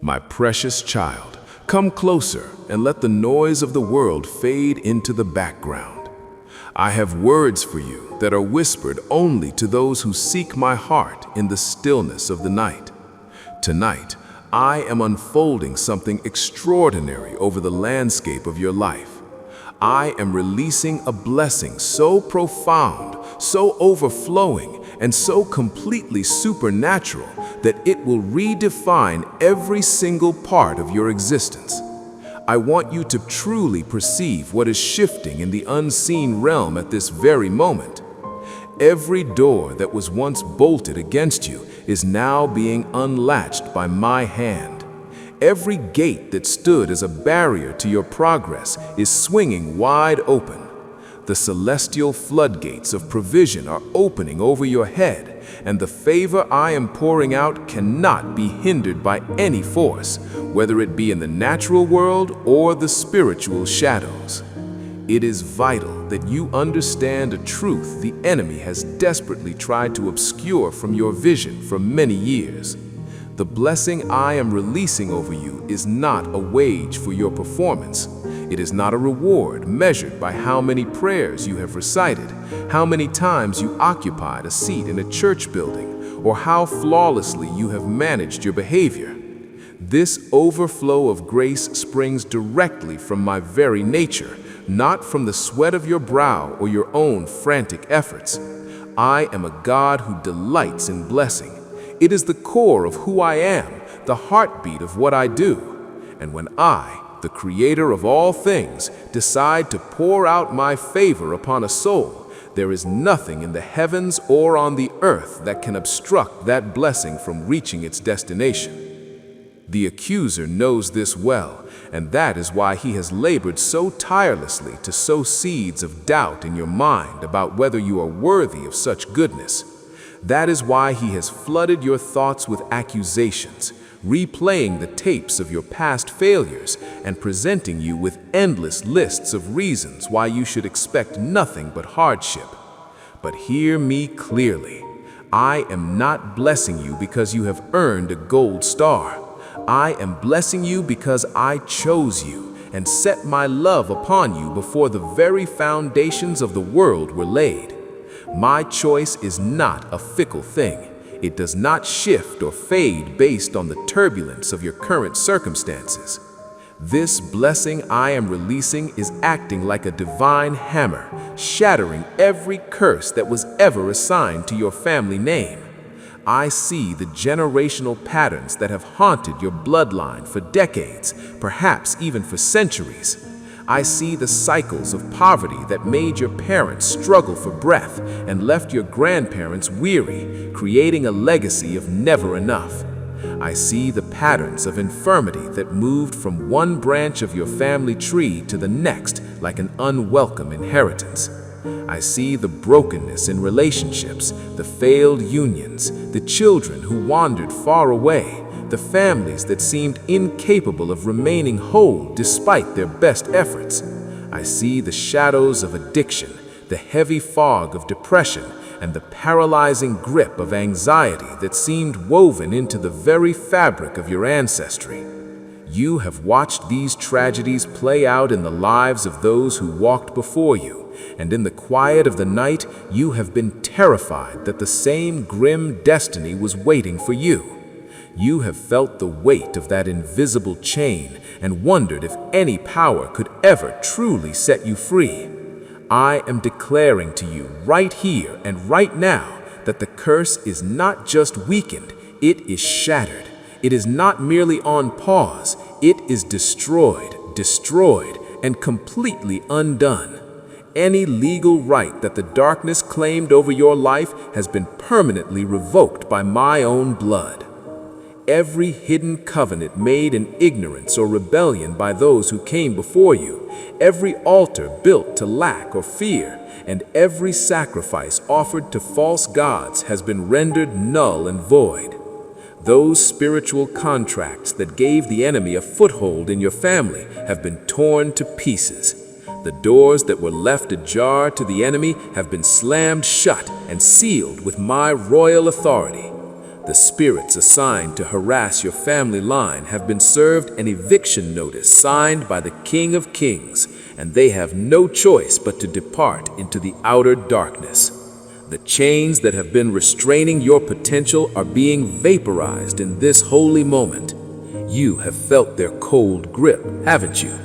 My precious child, come closer and let the noise of the world fade into the background. I have words for you that are whispered only to those who seek my heart in the stillness of the night. Tonight, I am unfolding something extraordinary over the landscape of your life. I am releasing a blessing so profound, so overflowing, and so completely supernatural that it will redefine every single part of your existence. I want you to truly perceive what is shifting in the unseen realm at this very moment. Every door that was once bolted against you is now being unlatched by my hand. Every gate that stood as a barrier to your progress is swinging wide open. The celestial floodgates of provision are opening over your head, and the favor I am pouring out cannot be hindered by any force, whether it be in the natural world or the spiritual shadows. It is vital that you understand a truth the enemy has desperately tried to obscure from your vision for many years. The blessing I am releasing over you is not a wage for your performance. It is not a reward measured by how many prayers you have recited, how many times you occupied a seat in a church building, or how flawlessly you have managed your behavior. This overflow of grace springs directly from my very nature, not from the sweat of your brow or your own frantic efforts. I am a God who delights in blessing. It is the core of who I am, the heartbeat of what I do. And when I, the Creator of all things, decide to pour out my favor upon a soul, there is nothing in the heavens or on the earth that can obstruct that blessing from reaching its destination. The accuser knows this well, and that is why he has labored so tirelessly to sow seeds of doubt in your mind about whether you are worthy of such goodness. That is why he has flooded your thoughts with accusations, replaying the tapes of your past failures and presenting you with endless lists of reasons why you should expect nothing but hardship. But hear me clearly. I am not blessing you because you have earned a gold star. I am blessing you because I chose you and set my love upon you before the very foundations of the world were laid. My choice is not a fickle thing. It does not shift or fade based on the turbulence of your current circumstances. This blessing I am releasing is acting like a divine hammer, shattering every curse that was ever assigned to your family name. I see the generational patterns that have haunted your bloodline for decades, perhaps even for centuries. I see the cycles of poverty that made your parents struggle for breath and left your grandparents weary, creating a legacy of never enough. I see the patterns of infirmity that moved from one branch of your family tree to the next like an unwelcome inheritance. I see the brokenness in relationships, the failed unions, the children who wandered far away, the families that seemed incapable of remaining whole despite their best efforts. I see the shadows of addiction, the heavy fog of depression, and the paralyzing grip of anxiety that seemed woven into the very fabric of your ancestry. You have watched these tragedies play out in the lives of those who walked before you, and in the quiet of the night, you have been terrified that the same grim destiny was waiting for you. You have felt the weight of that invisible chain and wondered if any power could ever truly set you free. I am declaring to you right here and right now that the curse is not just weakened, it is shattered. It is not merely on pause, it is destroyed, and completely undone. Any legal right that the darkness claimed over your life has been permanently revoked by my own blood. Every hidden covenant made in ignorance or rebellion by those who came before you, every altar built to lack or fear, and every sacrifice offered to false gods has been rendered null and void. Those spiritual contracts that gave the enemy a foothold in your family have been torn to pieces. The doors that were left ajar to the enemy have been slammed shut and sealed with my royal authority. The spirits assigned to harass your family line have been served an eviction notice signed by the King of Kings, and they have no choice but to depart into the outer darkness. The chains that have been restraining your potential are being vaporized in this holy moment. You have felt their cold grip, haven't you?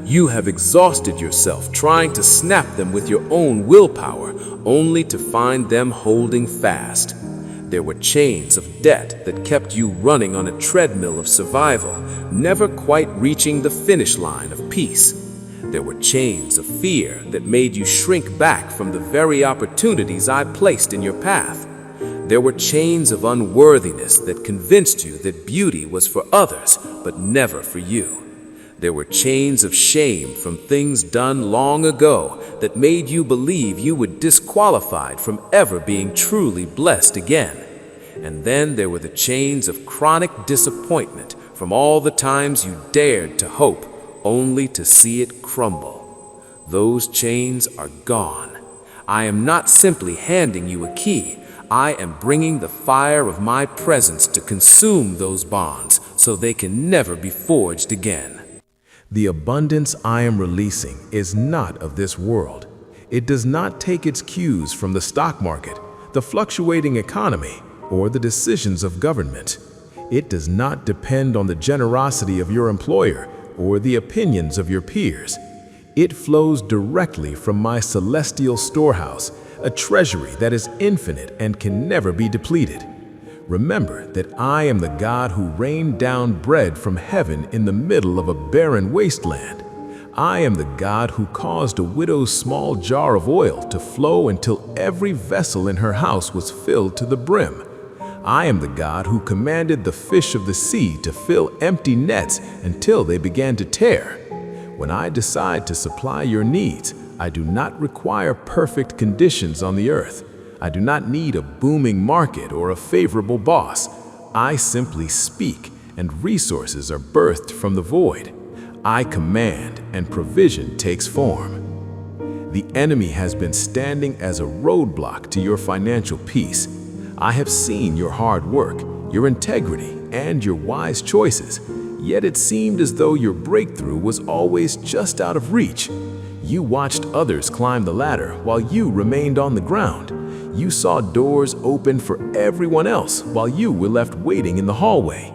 You have exhausted yourself trying to snap them with your own willpower, only to find them holding fast. There were chains of debt that kept you running on a treadmill of survival, never quite reaching the finish line of peace. There were chains of fear that made you shrink back from the very opportunities I placed in your path. There were chains of unworthiness that convinced you that beauty was for others, but never for you. There were chains of shame from things done long ago that made you believe you were disqualified from ever being truly blessed again. And then there were the chains of chronic disappointment from all the times you dared to hope, only to see it crumble. Those chains are gone. I am not simply handing you a key. I am bringing the fire of my presence to consume those bonds so they can never be forged again. The abundance I am releasing is not of this world. It does not take its cues from the stock market, the fluctuating economy, or the decisions of government. It does not depend on the generosity of your employer or the opinions of your peers. It flows directly from my celestial storehouse, a treasury that is infinite and can never be depleted. Remember that I am the God who rained down bread from heaven in the middle of a barren wasteland. I am the God who caused a widow's small jar of oil to flow until every vessel in her house was filled to the brim. I am the God who commanded the fish of the sea to fill empty nets until they began to tear. When I decide to supply your needs, I do not require perfect conditions on the earth. I do not need a booming market or a favorable boss. I simply speak, and resources are birthed from the void. I command, and provision takes form. The enemy has been standing as a roadblock to your financial peace. I have seen your hard work, your integrity, and your wise choices, yet it seemed as though your breakthrough was always just out of reach. You watched others climb the ladder while you remained on the ground. You saw doors open for everyone else while you were left waiting in the hallway.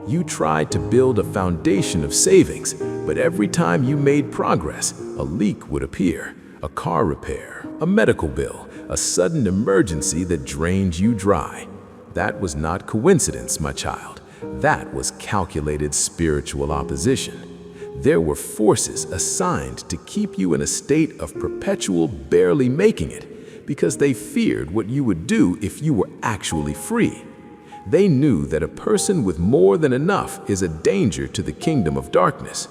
You tried to build a foundation of savings, but every time you made progress, a leak would appear, a car repair, a medical bill, a sudden emergency that drained you dry. That was not coincidence, my child. That was calculated spiritual opposition. There were forces assigned to keep you in a state of perpetual barely making it, because they feared what you would do if you were actually free. They knew that a person with more than enough is a danger to the kingdom of darkness.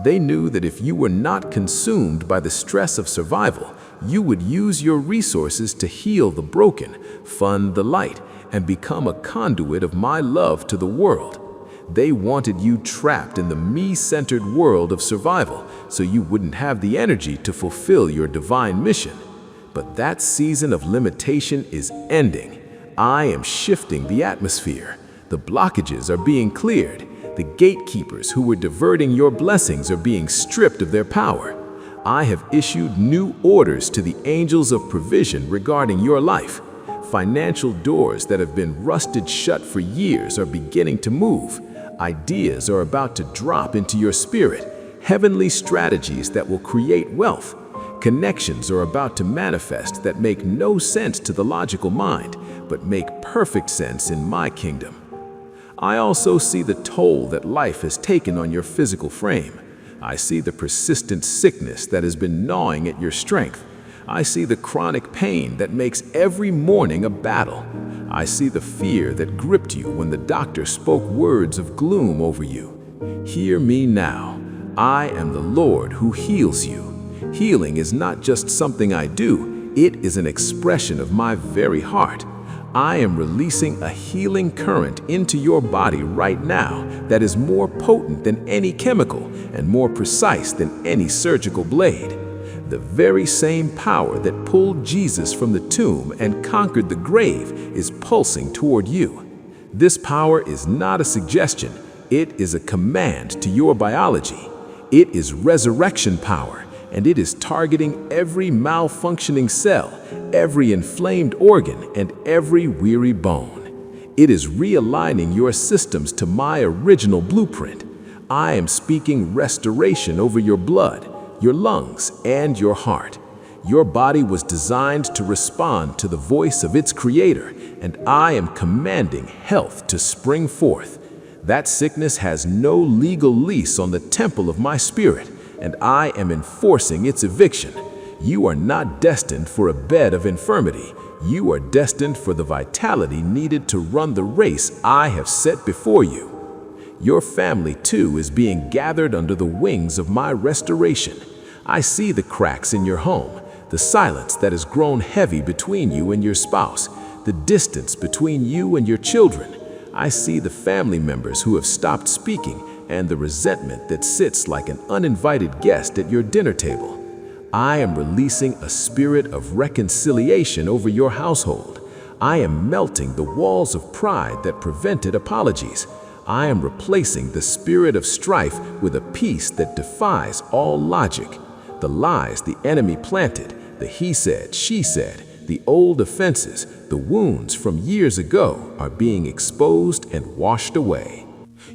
They knew that if you were not consumed by the stress of survival, you would use your resources to heal the broken, fund the light, and become a conduit of my love to the world. They wanted you trapped in the me-centered world of survival so you wouldn't have the energy to fulfill your divine mission. But that season of limitation is ending. I am shifting the atmosphere. The blockages are being cleared. The gatekeepers who were diverting your blessings are being stripped of their power. I have issued new orders to the angels of provision regarding your life. Financial doors that have been rusted shut for years are beginning to move. Ideas are about to drop into your spirit. Heavenly strategies that will create wealth. Connections are about to manifest that make no sense to the logical mind, but make perfect sense in my kingdom. I also see the toll that life has taken on your physical frame. I see the persistent sickness that has been gnawing at your strength. I see the chronic pain that makes every morning a battle. I see the fear that gripped you when the doctor spoke words of gloom over you. Hear me now. I am the Lord who heals you. Healing is not just something I do, it is an expression of my very heart. I am releasing a healing current into your body right now that is more potent than any chemical and more precise than any surgical blade. The very same power that pulled Jesus from the tomb and conquered the grave is pulsing toward you. This power is not a suggestion, it is a command to your biology. It is resurrection power, and it is targeting every malfunctioning cell, every inflamed organ, and every weary bone. It is realigning your systems to my original blueprint. I am speaking restoration over your blood, your lungs, and your heart. Your body was designed to respond to the voice of its creator, and I am commanding health to spring forth. That sickness has no legal lease on the temple of my spirit, and I am enforcing its eviction. You are not destined for a bed of infirmity. You are destined for the vitality needed to run the race I have set before you. Your family, too, is being gathered under the wings of my restoration. I see the cracks in your home, the silence that has grown heavy between you and your spouse, the distance between you and your children. I see the family members who have stopped speaking and the resentment that sits like an uninvited guest at your dinner table. I am releasing a spirit of reconciliation over your household. I am melting the walls of pride that prevented apologies. I am replacing the spirit of strife with a peace that defies all logic. The lies the enemy planted, the he said, she said, the old offenses, the wounds from years ago are being exposed and washed away.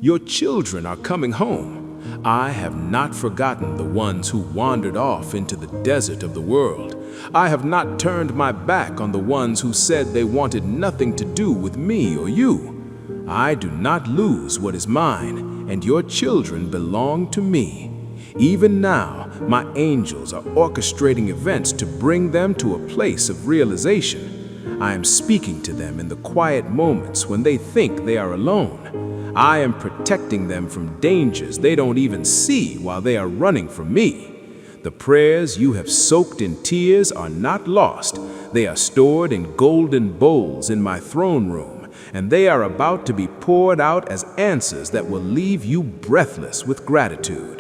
Your children are coming home. I have not forgotten the ones who wandered off into the desert of the world. I have not turned my back on the ones who said they wanted nothing to do with me or you. I do not lose what is mine, and your children belong to me. Even now, my angels are orchestrating events to bring them to a place of realization. I am speaking to them in the quiet moments when they think they are alone. I am protecting them from dangers they don't even see while they are running from me. The prayers you have soaked in tears are not lost. They are stored in golden bowls in my throne room, and they are about to be poured out as answers that will leave you breathless with gratitude.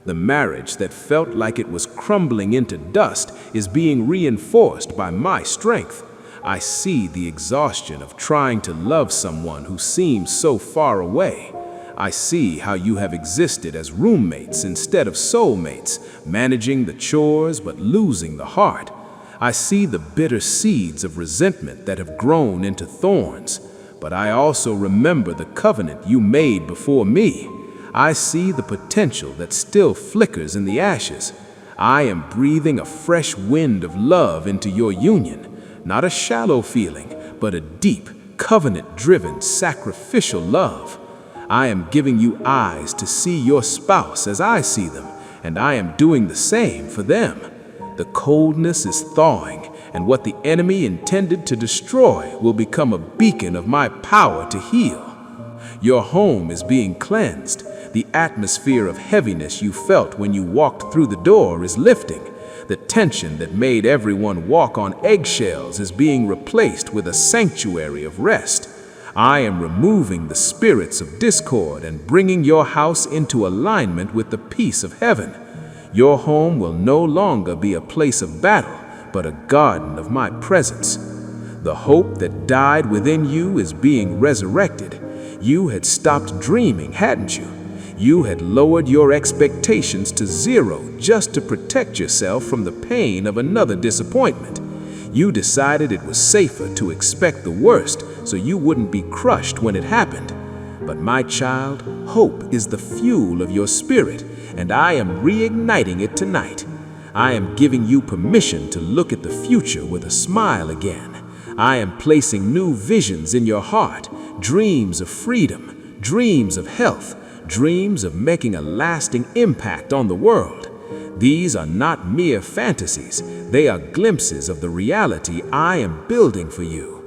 The marriage that felt like it was crumbling into dust is being reinforced by my strength. I see the exhaustion of trying to love someone who seems so far away. I see how you have existed as roommates instead of soulmates, managing the chores but losing the heart. I see the bitter seeds of resentment that have grown into thorns, but I also remember the covenant you made before me. I see the potential that still flickers in the ashes. I am breathing a fresh wind of love into your union, not a shallow feeling, but a deep, covenant-driven, sacrificial love. I am giving you eyes to see your spouse as I see them, and I am doing the same for them. The coldness is thawing, and what the enemy intended to destroy will become a beacon of my power to heal. Your home is being cleansed. The atmosphere of heaviness you felt when you walked through the door is lifting. The tension that made everyone walk on eggshells is being replaced with a sanctuary of rest. I am removing the spirits of discord and bringing your house into alignment with the peace of heaven. Your home will no longer be a place of battle, but a garden of my presence. The hope that died within you is being resurrected. You had stopped dreaming, hadn't you? You had lowered your expectations to zero just to protect yourself from the pain of another disappointment. You decided it was safer to expect the worst so you wouldn't be crushed when it happened. But my child, hope is the fuel of your spirit, and I am reigniting it tonight. I am giving you permission to look at the future with a smile again. I am placing new visions in your heart, dreams of freedom, dreams of health, dreams of making a lasting impact on the world. These are not mere fantasies. They are glimpses of the reality I am building for you.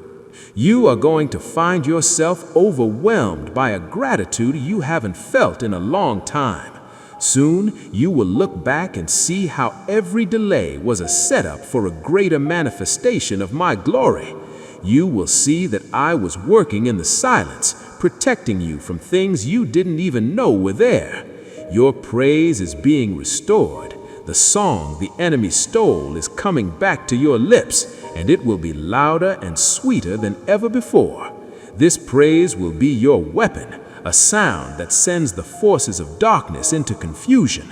You are going to find yourself overwhelmed by a gratitude you haven't felt in a long time. Soon, you will look back and see how every delay was a setup for a greater manifestation of my glory. You will see that I was working in the silence, protecting you from things you didn't even know were there. Your praise is being restored. The song the enemy stole is coming back to your lips, and it will be louder and sweeter than ever before. This praise will be your weapon, a sound that sends the forces of darkness into confusion.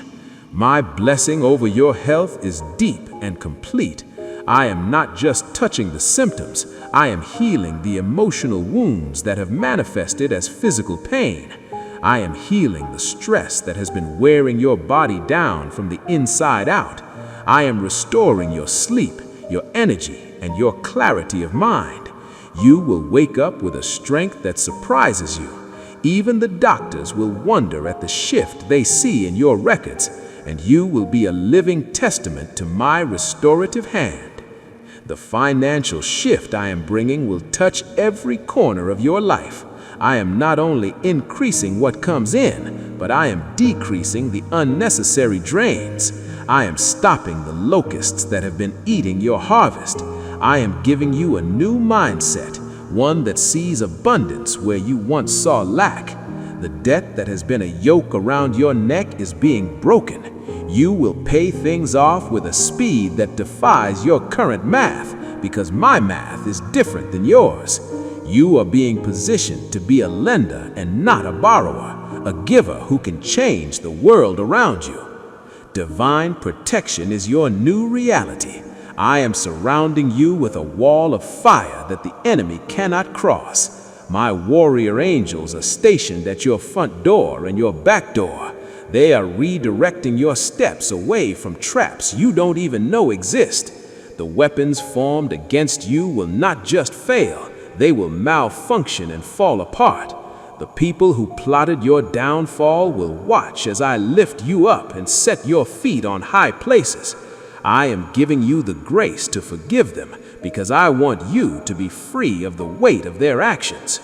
My blessing over your health is deep and complete. I am not just touching the symptoms, I am healing the emotional wounds that have manifested as physical pain. I am healing the stress that has been wearing your body down from the inside out. I am restoring your sleep, your energy, and your clarity of mind. You will wake up with a strength that surprises you. Even the doctors will wonder at the shift they see in your records, and you will be a living testament to my restorative hand. The financial shift I am bringing will touch every corner of your life. I am not only increasing what comes in, but I am decreasing the unnecessary drains. I am stopping the locusts that have been eating your harvest. I am giving you a new mindset, one that sees abundance where you once saw lack. The debt that has been a yoke around your neck is being broken. You will pay things off with a speed that defies your current math, because my math is different than yours. You are being positioned to be a lender and not a borrower, a giver who can change the world around you. Divine protection is your new reality. I am surrounding you with a wall of fire that the enemy cannot cross. My warrior angels are stationed at your front door and your back door. They are redirecting your steps away from traps you don't even know exist. The weapons formed against you will not just fail, they will malfunction and fall apart. The people who plotted your downfall will watch as I lift you up and set your feet on high places. I am giving you the grace to forgive them because I want you to be free of the weight of their actions.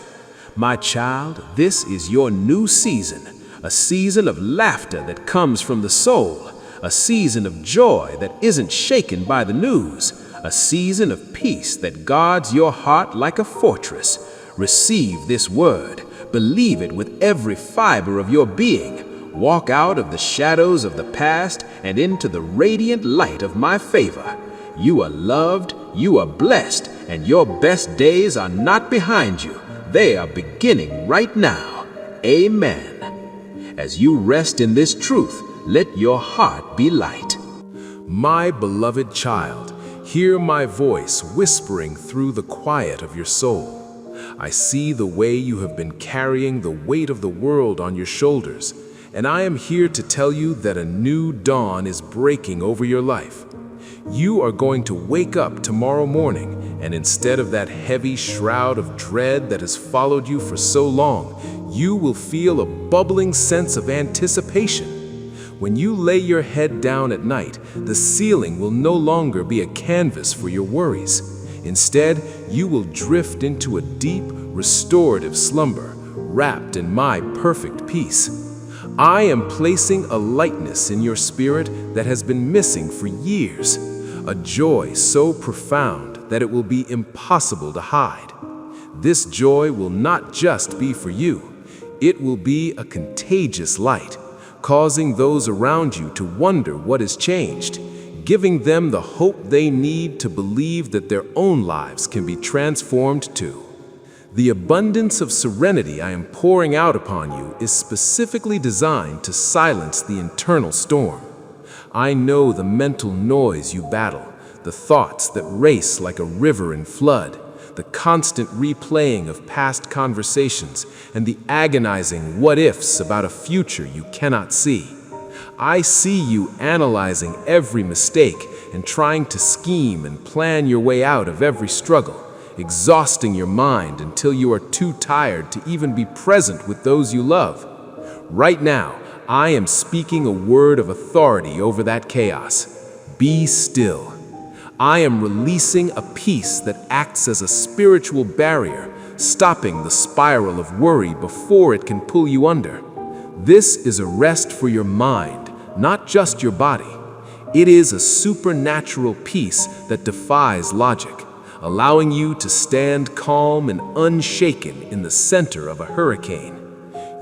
My child, this is your new season, a season of laughter that comes from the soul, a season of joy that isn't shaken by the news, a season of peace that guards your heart like a fortress. Receive this word, believe it with every fiber of your being. Walk out of the shadows of the past and into the radiant light of my favor. You are loved, you are blessed, and your best days are not behind you. They are beginning right now. Amen. As you rest in this truth, let your heart be light. My beloved child, hear my voice whispering through the quiet of your soul. I see the way you have been carrying the weight of the world on your shoulders, and I am here to tell you that a new dawn is breaking over your life. You are going to wake up tomorrow morning, and instead of that heavy shroud of dread that has followed you for so long, you will feel a bubbling sense of anticipation. When you lay your head down at night, the ceiling will no longer be a canvas for your worries. Instead, you will drift into a deep, restorative slumber, wrapped in my perfect peace. I am placing a lightness in your spirit that has been missing for years, a joy so profound that it will be impossible to hide. This joy will not just be for you, it will be a contagious light, causing those around you to wonder what has changed, giving them the hope they need to believe that their own lives can be transformed too. The abundance of serenity I am pouring out upon you is specifically designed to silence the internal storm. I know the mental noise you battle, the thoughts that race like a river in flood, the constant replaying of past conversations, and the agonizing what-ifs about a future you cannot see. I see you analyzing every mistake and trying to scheme and plan your way out of every struggle, exhausting your mind until you are too tired to even be present with those you love. Right now, I am speaking a word of authority over that chaos. Be still. I am releasing a peace that acts as a spiritual barrier, stopping the spiral of worry before it can pull you under. This is a rest for your mind, not just your body. It is a supernatural peace that defies logic, allowing you to stand calm and unshaken in the center of a hurricane.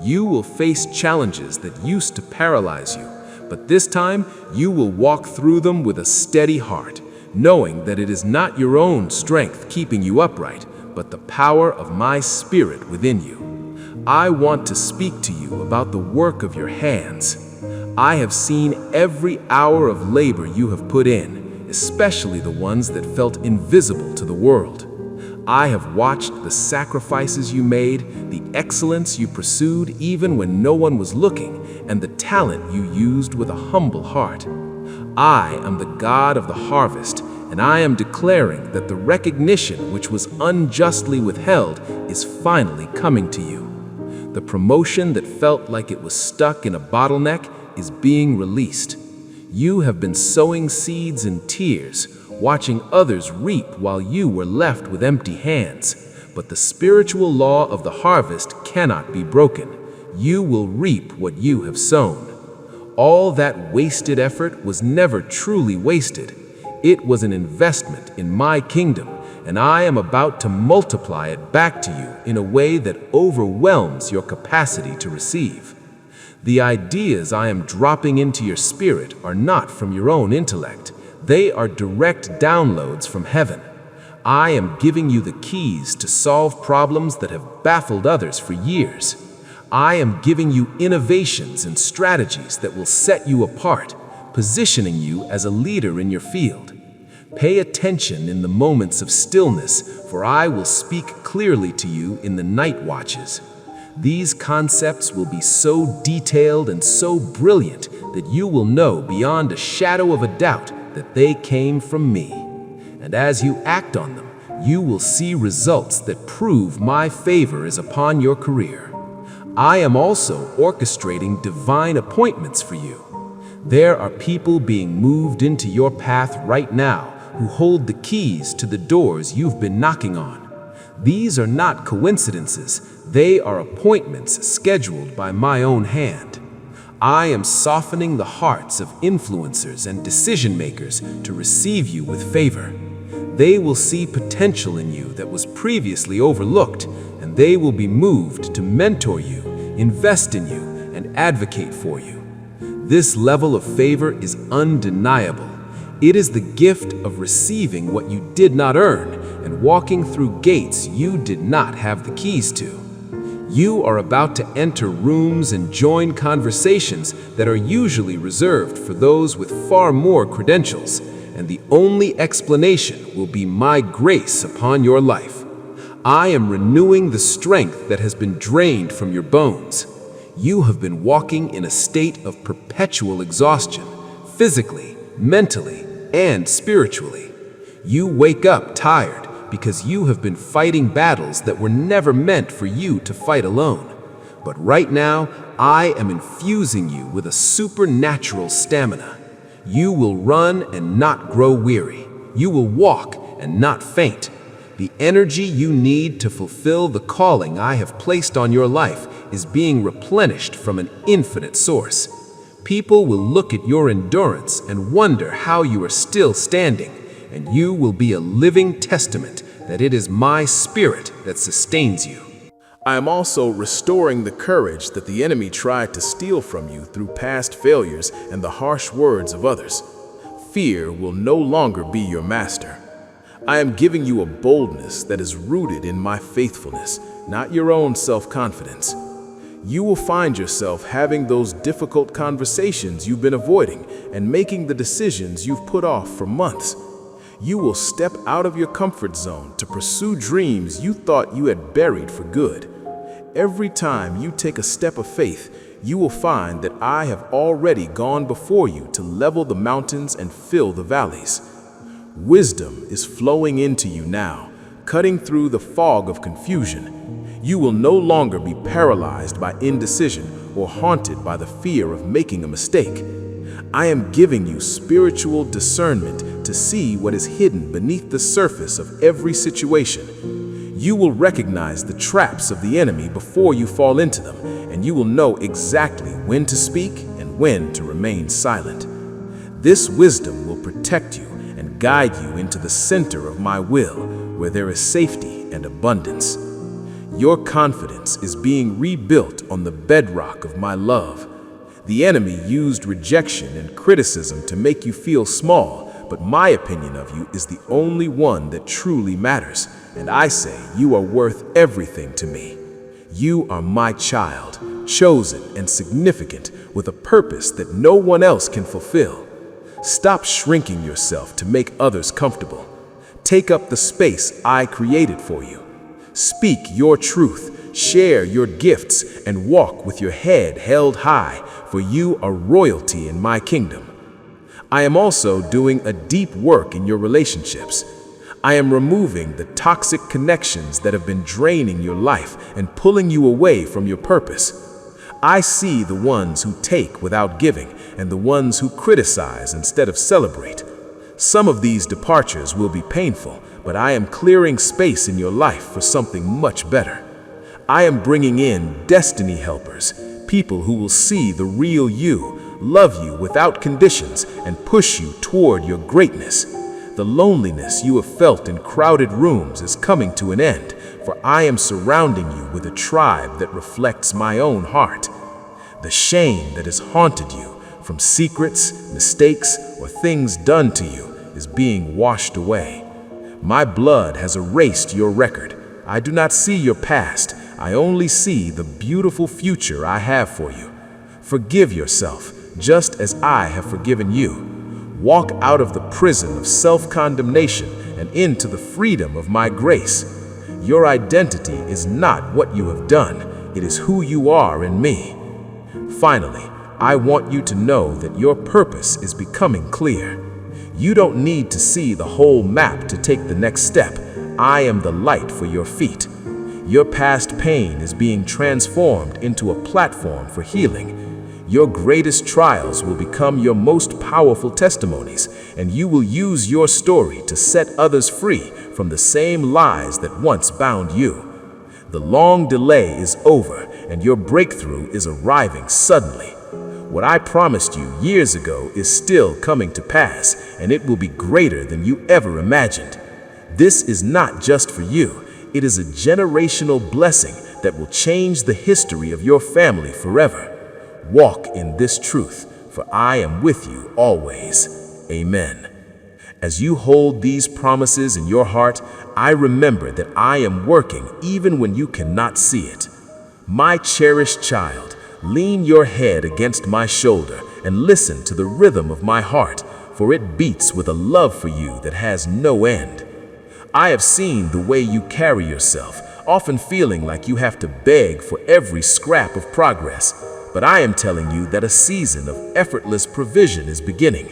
You will face challenges that used to paralyze you, but this time you will walk through them with a steady heart, knowing that it is not your own strength keeping you upright, but the power of my Spirit within you. I want to speak to you about the work of your hands. I have seen every hour of labor you have put in, especially the ones that felt invisible to the world. I have watched the sacrifices you made, the excellence you pursued even when no one was looking, and the talent you used with a humble heart. I am the God of the harvest, and I am declaring that the recognition which was unjustly withheld is finally coming to you. The promotion that felt like it was stuck in a bottleneck is being released. You have been sowing seeds in tears, watching others reap while you were left with empty hands. But the spiritual law of the harvest cannot be broken. You will reap what you have sown. All that wasted effort was never truly wasted. It was an investment in my kingdom, and I am about to multiply it back to you in a way that overwhelms your capacity to receive. The ideas I am dropping into your spirit are not from your own intellect. They are direct downloads from heaven. I am giving you the keys to solve problems that have baffled others for years. I am giving you innovations and strategies that will set you apart, positioning you as a leader in your field. Pay attention in the moments of stillness, for I will speak clearly to you in the night watches. These concepts will be so detailed and so brilliant that you will know beyond a shadow of a doubt that they came from me. And as you act on them, you will see results that prove my favor is upon your career. I am also orchestrating divine appointments for you. There are people being moved into your path right now who hold the keys to the doors you've been knocking on. These are not coincidences, they are appointments scheduled by my own hand. I am softening the hearts of influencers and decision makers to receive you with favor. They will see potential in you that was previously overlooked, and they will be moved to mentor you, invest in you, and advocate for you. This level of favor is undeniable. It is the gift of receiving what you did not earn and walking through gates you did not have the keys to. You are about to enter rooms and join conversations that are usually reserved for those with far more credentials, and the only explanation will be my grace upon your life. I am renewing the strength that has been drained from your bones. You have been walking in a state of perpetual exhaustion, physically, mentally, and spiritually. You wake up tired because you have been fighting battles that were never meant for you to fight alone. But right now, I am infusing you with a supernatural stamina. You will run and not grow weary. You will walk and not faint. The energy you need to fulfill the calling I have placed on your life is being replenished from an infinite source. People will look at your endurance and wonder how you are still standing, and you will be a living testament that it is my Spirit that sustains you. I am also restoring the courage that the enemy tried to steal from you through past failures and the harsh words of others. Fear will no longer be your master. I am giving you a boldness that is rooted in my faithfulness, not your own self-confidence. You will find yourself having those difficult conversations you've been avoiding and making the decisions you've put off for months. You will step out of your comfort zone to pursue dreams you thought you had buried for good. Every time you take a step of faith, you will find that I have already gone before you to level the mountains and fill the valleys. Wisdom is flowing into you now, cutting through the fog of confusion. You will no longer be paralyzed by indecision or haunted by the fear of making a mistake. I am giving you spiritual discernment to see what is hidden beneath the surface of every situation. You will recognize the traps of the enemy before you fall into them, and you will know exactly when to speak and when to remain silent. This wisdom will protect you and guide you into the center of my will, where there is safety and abundance. Your confidence is being rebuilt on the bedrock of my love. The enemy used rejection and criticism to make you feel small, but my opinion of you is the only one that truly matters, and I say you are worth everything to me. You are my child, chosen and significant, with a purpose that no one else can fulfill. Stop shrinking yourself to make others comfortable. Take up the space I created for you. Speak your truth, share your gifts, and walk with your head held high, for you are royalty in my kingdom. I am also doing a deep work in your relationships. I am removing the toxic connections that have been draining your life and pulling you away from your purpose. I see the ones who take without giving and the ones who criticize instead of celebrate. Some of these departures will be painful, but I am clearing space in your life for something much better. I am bringing in destiny helpers, people who will see the real you, love you without conditions, and push you toward your greatness. The loneliness you have felt in crowded rooms is coming to an end, for I am surrounding you with a tribe that reflects my own heart. The shame that has haunted you from secrets, mistakes, or things done to you is being washed away. My blood has erased your record. I do not see your past. I only see the beautiful future I have for you. Forgive yourself, just as I have forgiven you. Walk out of the prison of self-condemnation and into the freedom of my grace. Your identity is not what you have done. It is who you are in me. Finally, I want you to know that your purpose is becoming clear. You don't need to see the whole map to take the next step. I am the light for your feet. Your past pain is being transformed into a platform for healing. Your greatest trials will become your most powerful testimonies, and you will use your story to set others free from the same lies that once bound you. The long delay is over, and your breakthrough is arriving suddenly. What I promised you years ago is still coming to pass, and it will be greater than you ever imagined. This is not just for you. It is a generational blessing that will change the history of your family forever. Walk in this truth, for I am with you always. Amen. As you hold these promises in your heart, I remember that I am working even when you cannot see it. My cherished child, lean your head against my shoulder and listen to the rhythm of my heart, for it beats with a love for you that has no end. I have seen the way you carry yourself, often feeling like you have to beg for every scrap of progress. But I am telling you that a season of effortless provision is beginning.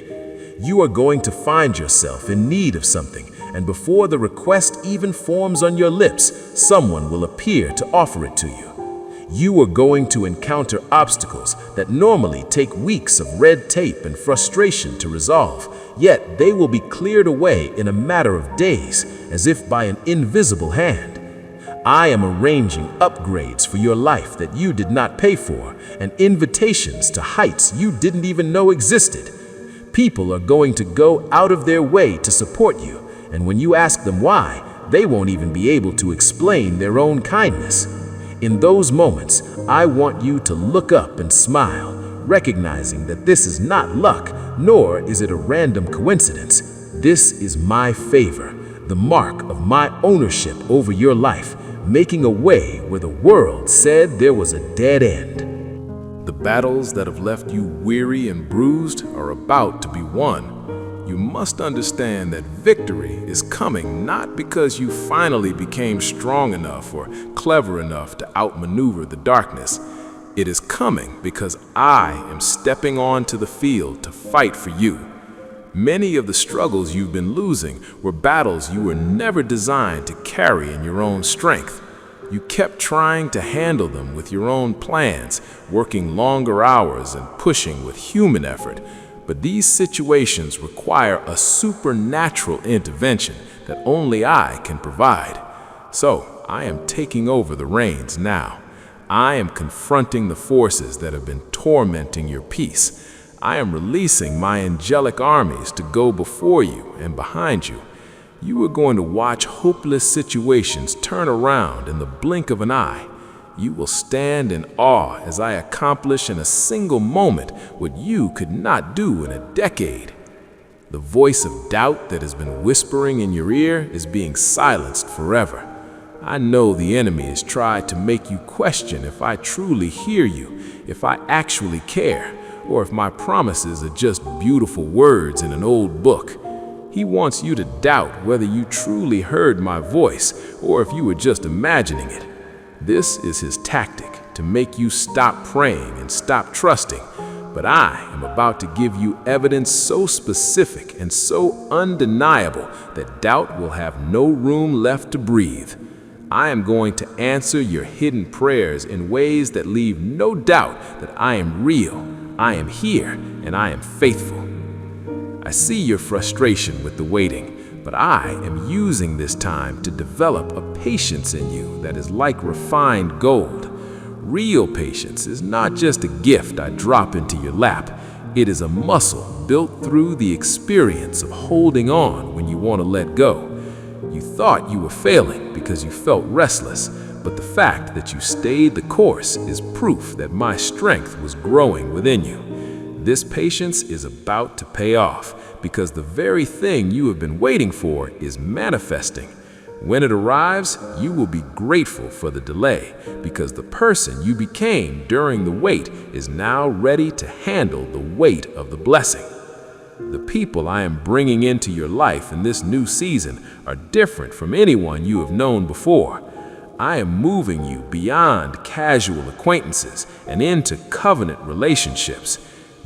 You are going to find yourself in need of something, and before the request even forms on your lips, someone will appear to offer it to you. You are going to encounter obstacles that normally take weeks of red tape and frustration to resolve, yet they will be cleared away in a matter of days, as if by an invisible hand. I am arranging upgrades for your life that you did not pay for, and invitations to heights you didn't even know existed. People are going to go out of their way to support you, and when you ask them why, they won't even be able to explain their own kindness. In those moments, I want you to look up and smile, recognizing that this is not luck, nor is it a random coincidence. This is my favor, the mark of my ownership over your life, making a way where the world said there was a dead end. The battles that have left you weary and bruised are about to be won. You must understand that victory is coming not because you finally became strong enough or clever enough to outmaneuver the darkness. It is coming because I am stepping onto the field to fight for you. Many of the struggles you've been losing were battles you were never designed to carry in your own strength. You kept trying to handle them with your own plans, working longer hours and pushing with human effort. But these situations require a supernatural intervention that only I can provide. So I am taking over the reins now. I am confronting the forces that have been tormenting your peace. I am releasing my angelic armies to go before you and behind you. You are going to watch hopeless situations turn around in the blink of an eye. You will stand in awe as I accomplish in a single moment what you could not do in a decade. The voice of doubt that has been whispering in your ear is being silenced forever. I know the enemy has tried to make you question if I truly hear you, if I actually care, or if my promises are just beautiful words in an old book. He wants you to doubt whether you truly heard my voice or if you were just imagining it. This is his tactic, to make you stop praying and stop trusting. But I am about to give you evidence so specific and so undeniable that doubt will have no room left to breathe. I am going to answer your hidden prayers in ways that leave no doubt that I am real, I am here, and I am faithful. I see your frustration with the waiting, but I am using this time to develop a patience in you that is like refined gold. Real patience is not just a gift I drop into your lap. It is a muscle built through the experience of holding on when you want to let go. You thought you were failing because you felt restless, but the fact that you stayed the course is proof that my strength was growing within you. This patience is about to pay off because the very thing you have been waiting for is manifesting. When it arrives, you will be grateful for the delay because the person you became during the wait is now ready to handle the weight of the blessing. The people I am bringing into your life in this new season are different from anyone you have known before. I am moving you beyond casual acquaintances and into covenant relationships.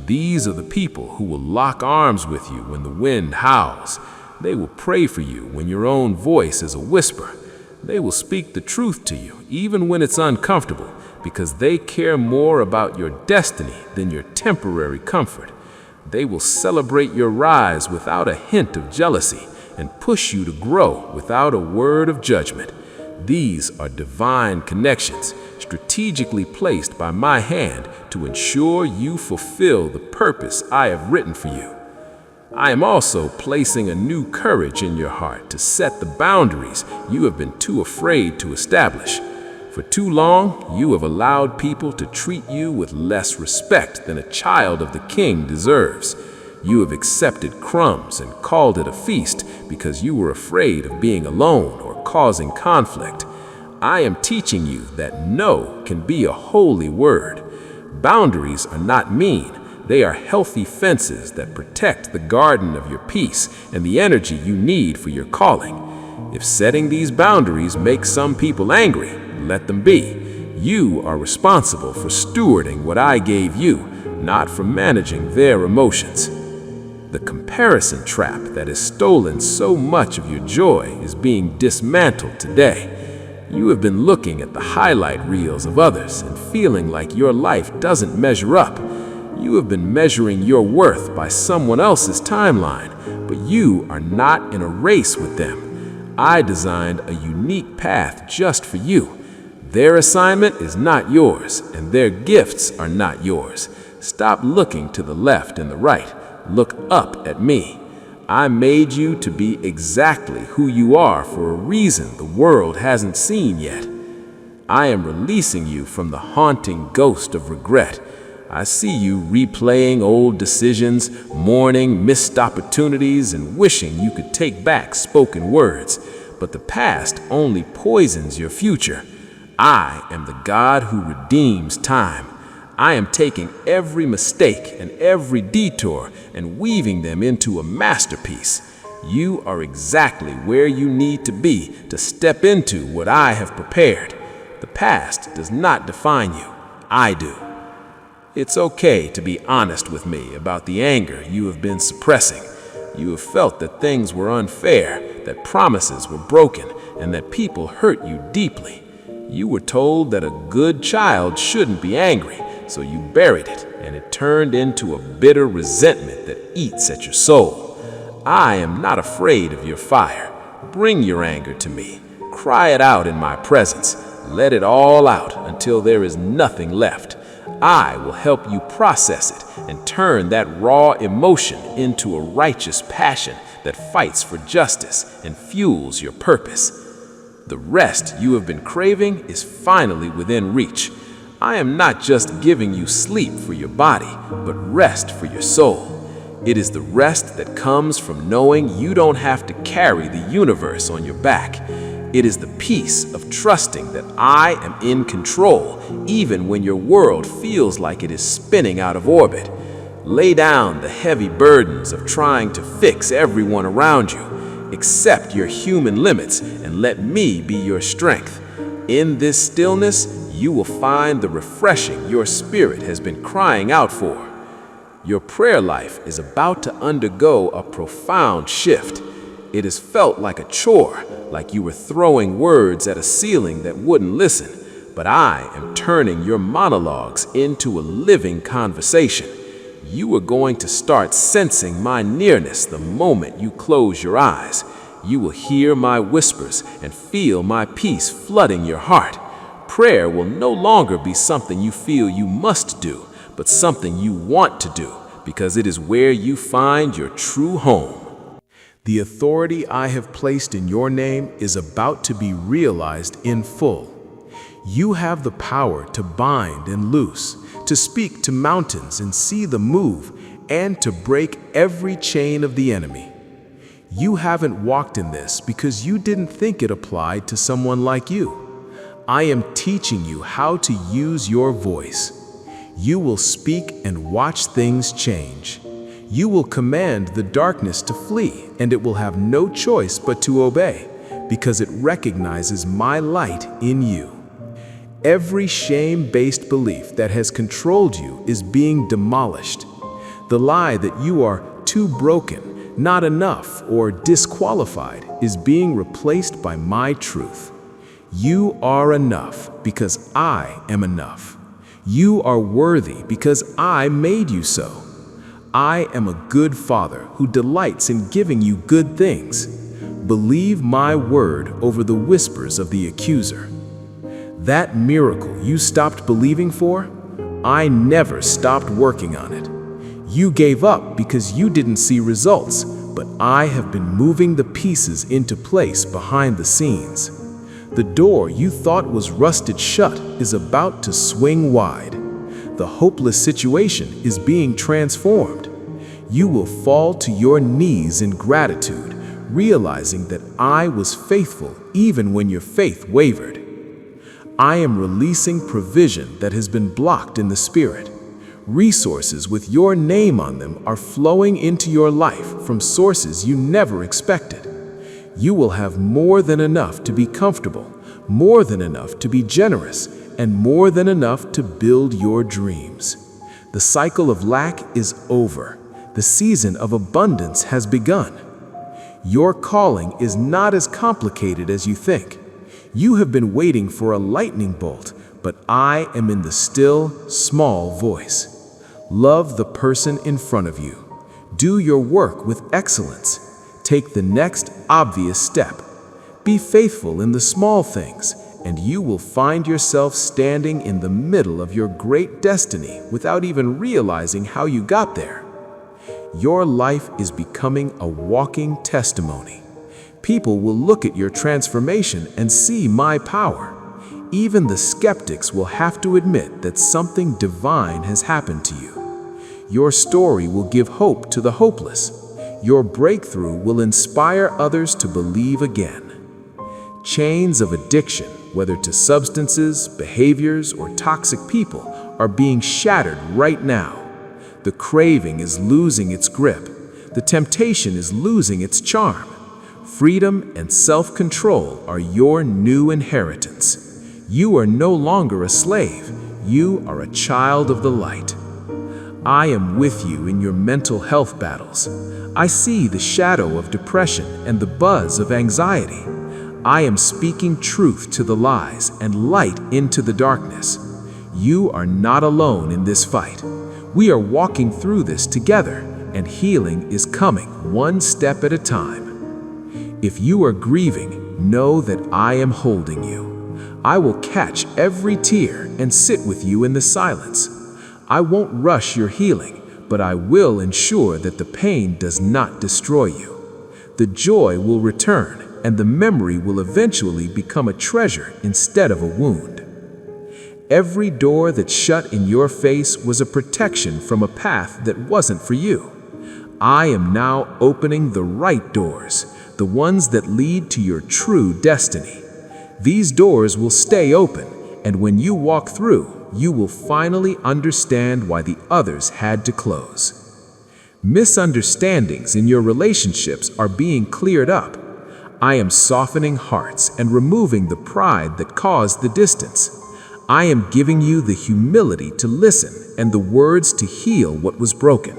These are the people who will lock arms with you when the wind howls. They will pray for you when your own voice is a whisper. They will speak the truth to you even when it's uncomfortable because they care more about your destiny than your temporary comfort. They will celebrate your rise without a hint of jealousy and push you to grow without a word of judgment. These are divine connections, strategically placed by my hand to ensure you fulfill the purpose I have written for you. I am also placing a new courage in your heart to set the boundaries you have been too afraid to establish. For too long, you have allowed people to treat you with less respect than a child of the king deserves. You have accepted crumbs and called it a feast because you were afraid of being alone or causing conflict. I am teaching you that no can be a holy word. Boundaries are not mean. They are healthy fences that protect the garden of your peace and the energy you need for your calling. If setting these boundaries makes some people angry, let them be. You are responsible for stewarding what I gave you, not for managing their emotions. The comparison trap that has stolen so much of your joy is being dismantled today. You have been looking at the highlight reels of others and feeling like your life doesn't measure up. You have been measuring your worth by someone else's timeline, but you are not in a race with them. I designed a unique path just for you. Their assignment is not yours, and their gifts are not yours. Stop looking to the left and the right. Look up at me. I made you to be exactly who you are for a reason the world hasn't seen yet. I am releasing you from the haunting ghost of regret. I see you replaying old decisions, mourning missed opportunities, and wishing you could take back spoken words. But the past only poisons your future. I am the God who redeems time. I am taking every mistake and every detour and weaving them into a masterpiece. You are exactly where you need to be to step into what I have prepared. The past does not define you. I do. It's okay to be honest with me about the anger you have been suppressing. You have felt that things were unfair, that promises were broken, and that people hurt you deeply. You were told that a good child shouldn't be angry, so you buried it, and it turned into a bitter resentment that eats at your soul. I am not afraid of your fire. Bring your anger to me. Cry it out in my presence. Let it all out until there is nothing left. I will help you process it and turn that raw emotion into a righteous passion that fights for justice and fuels your purpose. The rest you have been craving is finally within reach. I am not just giving you sleep for your body, but rest for your soul. It is the rest that comes from knowing you don't have to carry the universe on your back. It is the peace of trusting that I am in control, even when your world feels like it is spinning out of orbit. Lay down the heavy burdens of trying to fix everyone around you. Accept your human limits and let me be your strength. In this stillness, you will find the refreshing your spirit has been crying out for. Your prayer life is about to undergo a profound shift. It has felt like a chore, like you were throwing words at a ceiling that wouldn't listen. But I am turning your monologues into a living conversation. You are going to start sensing my nearness the moment you close your eyes. You will hear my whispers and feel my peace flooding your heart. Prayer will no longer be something you feel you must do, but something you want to do, because it is where you find your true home. The authority I have placed in your name is about to be realized in full. You have the power to bind and loose, to speak to mountains and see them move, and to break every chain of the enemy. You haven't walked in this because you didn't think it applied to someone like you. I am teaching you how to use your voice. You will speak and watch things change. You will command the darkness to flee, and it will have no choice but to obey, because it recognizes my light in you. Every shame-based belief that has controlled you is being demolished. The lie that you are too broken, not enough, or disqualified is being replaced by my truth. You are enough because I am enough. You are worthy because I made you so. I am a good father who delights in giving you good things. Believe my word over the whispers of the accuser. That miracle you stopped believing for, I never stopped working on it. You gave up because you didn't see results, but I have been moving the pieces into place behind the scenes. The door you thought was rusted shut is about to swing wide. The hopeless situation is being transformed. You will fall to your knees in gratitude, realizing that I was faithful even when your faith wavered. I am releasing provision that has been blocked in the spirit. Resources with your name on them are flowing into your life from sources you never expected. You will have more than enough to be comfortable, more than enough to be generous, and more than enough to build your dreams. The cycle of lack is over. The season of abundance has begun. Your calling is not as complicated as you think. You have been waiting for a lightning bolt, but I am in the still, small voice. Love the person in front of you. Do your work with excellence. Take the next obvious step. Be faithful in the small things, and you will find yourself standing in the middle of your great destiny without even realizing how you got there. Your life is becoming a walking testimony. People will look at your transformation and see my power. Even the skeptics will have to admit that something divine has happened to you. Your story will give hope to the hopeless. Your breakthrough will inspire others to believe again. Chains of addiction, whether to substances, behaviors, or toxic people, are being shattered right now. The craving is losing its grip. The temptation is losing its charm. Freedom and self-control are your new inheritance. You are no longer a slave. You are a child of the light. I am with you in your mental health battles. I see the shadow of depression and the buzz of anxiety. I am speaking truth to the lies and light into the darkness. You are not alone in this fight. We are walking through this together, and healing is coming one step at a time. If you are grieving, know that I am holding you. I will catch every tear and sit with you in the silence. I won't rush your healing, but I will ensure that the pain does not destroy you. The joy will return, and the memory will eventually become a treasure instead of a wound. Every door that shut in your face was a protection from a path that wasn't for you. I am now opening the right doors, the ones that lead to your true destiny. These doors will stay open, and when you walk through, you will finally understand why the others had to close. Misunderstandings in your relationships are being cleared up. I am softening hearts and removing the pride that caused the distance. I am giving you the humility to listen and the words to heal what was broken.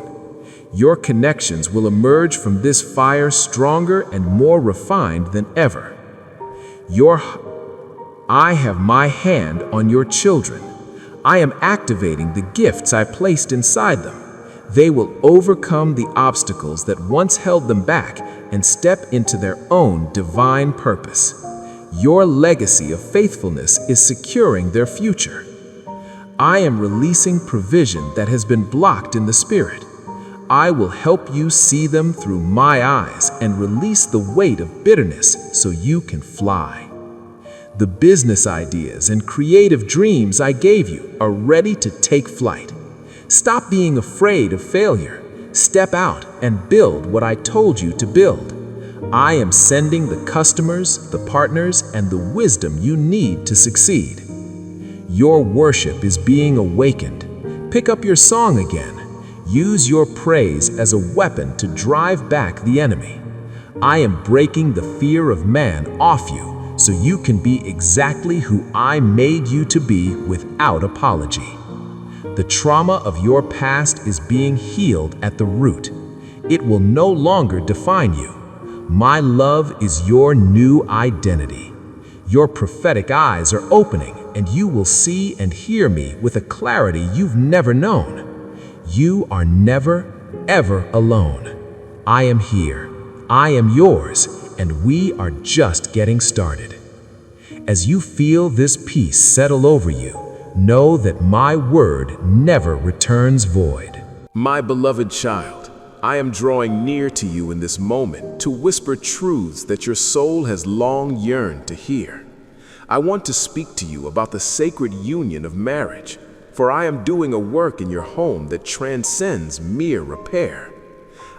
Your connections will emerge from this fire stronger and more refined than ever. I have my hand on your children. I am activating the gifts I placed inside them. They will overcome the obstacles that once held them back and step into their own divine purpose. Your legacy of faithfulness is securing their future. I am releasing provision that has been blocked in the spirit. I will help you see them through my eyes and release the weight of bitterness so you can fly. The business ideas and creative dreams I gave you are ready to take flight. Stop being afraid of failure. Step out and build what I told you to build. I am sending the customers, the partners, and the wisdom you need to succeed. Your worship is being awakened. Pick up your song again. Use your praise as a weapon to drive back the enemy. I am breaking the fear of man off you so you can be exactly who I made you to be without apology. The trauma of your past is being healed at the root. It will no longer define you. My love is your new identity. Your prophetic eyes are opening, and you will see and hear me with a clarity you've never known. You are never, ever alone. I am here. I am yours, and we are just getting started. As you feel this peace settle over you, know that my word never returns void. My beloved child, I am drawing near to you in this moment to whisper truths that your soul has long yearned to hear. I want to speak to you about the sacred union of marriage, for I am doing a work in your home that transcends mere repair.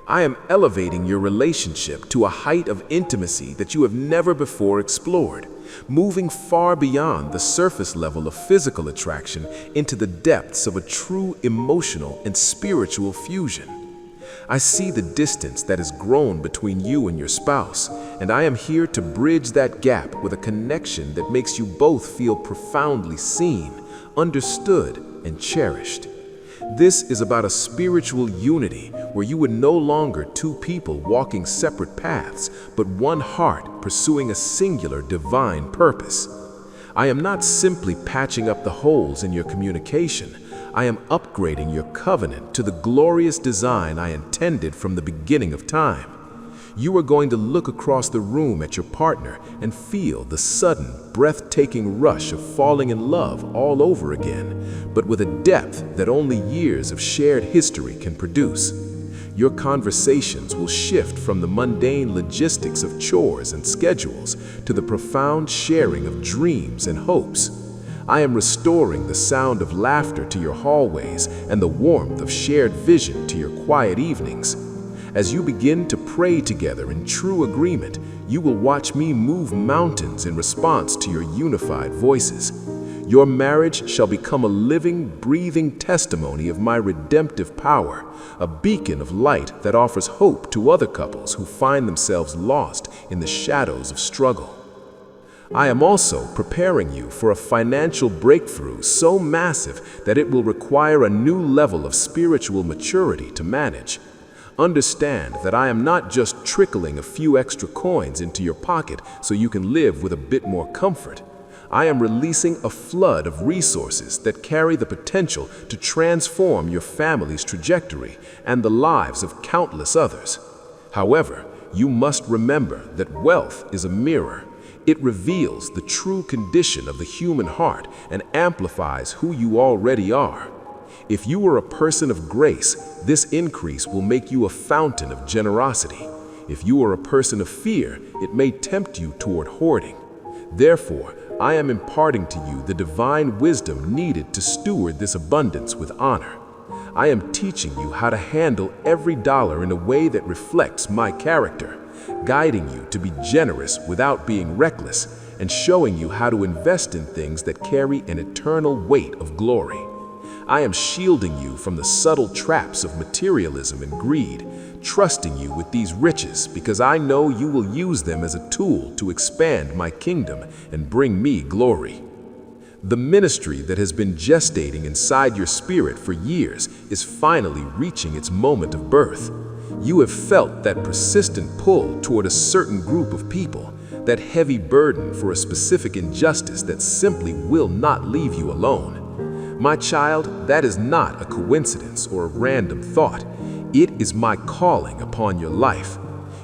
I am elevating your relationship to a height of intimacy that you have never before explored, moving far beyond the surface level of physical attraction into the depths of a true emotional and spiritual fusion. I see the distance that has grown between you and your spouse, and I am here to bridge that gap with a connection that makes you both feel profoundly seen, understood, and cherished. This is about a spiritual unity where you are no longer two people walking separate paths, but one heart pursuing a singular divine purpose. I am not simply patching up the holes in your communication. I am upgrading your covenant to the glorious design I intended from the beginning of time. You are going to look across the room at your partner and feel the sudden, breathtaking rush of falling in love all over again, but with a depth that only years of shared history can produce. Your conversations will shift from the mundane logistics of chores and schedules to the profound sharing of dreams and hopes. I am restoring the sound of laughter to your hallways and the warmth of shared vision to your quiet evenings. As you begin to pray together in true agreement, you will watch me move mountains in response to your unified voices. Your marriage shall become a living, breathing testimony of my redemptive power, a beacon of light that offers hope to other couples who find themselves lost in the shadows of struggle. I am also preparing you for a financial breakthrough so massive that it will require a new level of spiritual maturity to manage. Understand that I am not just trickling a few extra coins into your pocket so you can live with a bit more comfort. I am releasing a flood of resources that carry the potential to transform your family's trajectory and the lives of countless others. However, you must remember that wealth is a mirror. It reveals the true condition of the human heart and amplifies who you already are. If you are a person of grace, this increase will make you a fountain of generosity. If you are a person of fear, it may tempt you toward hoarding. Therefore, I am imparting to you the divine wisdom needed to steward this abundance with honor. I am teaching you how to handle every dollar in a way that reflects my character, guiding you to be generous without being reckless, and showing you how to invest in things that carry an eternal weight of glory. I am shielding you from the subtle traps of materialism and greed, trusting you with these riches because I know you will use them as a tool to expand my kingdom and bring me glory. The ministry that has been gestating inside your spirit for years is finally reaching its moment of birth. You have felt that persistent pull toward a certain group of people, that heavy burden for a specific injustice that simply will not leave you alone. My child, that is not a coincidence or a random thought. It is my calling upon your life.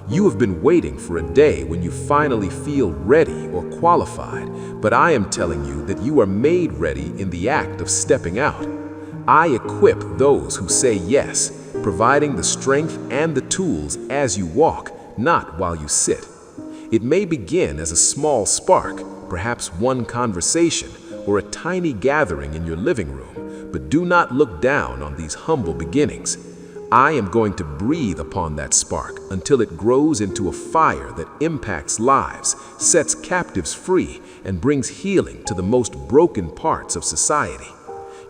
You have been waiting for a day when you finally feel ready or qualified, but I am telling you that you are made ready in the act of stepping out. I equip those who say yes, providing the strength and the tools as you walk, not while you sit. It may begin as a small spark, perhaps one conversation, or a tiny gathering in your living room, but do not look down on these humble beginnings. I am going to breathe upon that spark until it grows into a fire that impacts lives, sets captives free, and brings healing to the most broken parts of society.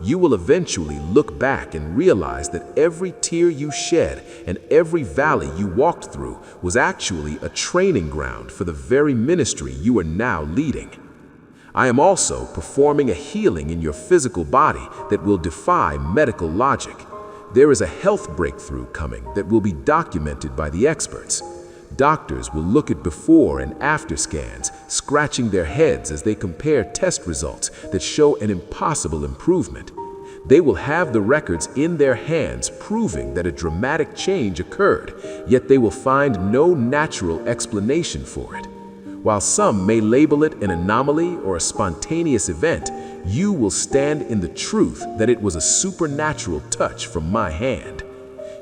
You will eventually look back and realize that every tear you shed and every valley you walked through was actually a training ground for the very ministry you are now leading. I am also performing a healing in your physical body that will defy medical logic. There is a health breakthrough coming that will be documented by the experts. Doctors will look at before and after scans, scratching their heads as they compare test results that show an impossible improvement. They will have the records in their hands proving that a dramatic change occurred, yet they will find no natural explanation for it. While some may label it an anomaly or a spontaneous event, you will stand in the truth that it was a supernatural touch from my hand.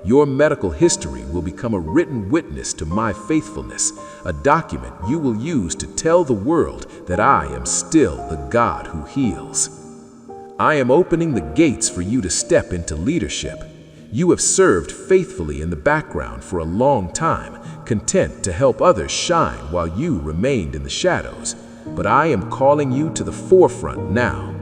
Your medical history will become a written witness to my faithfulness, a document you will use to tell the world that I am still the God who heals. I am opening the gates for you to step into leadership. You have served faithfully in the background for a long time, content to help others shine while you remained in the shadows. But I am calling you to the forefront now.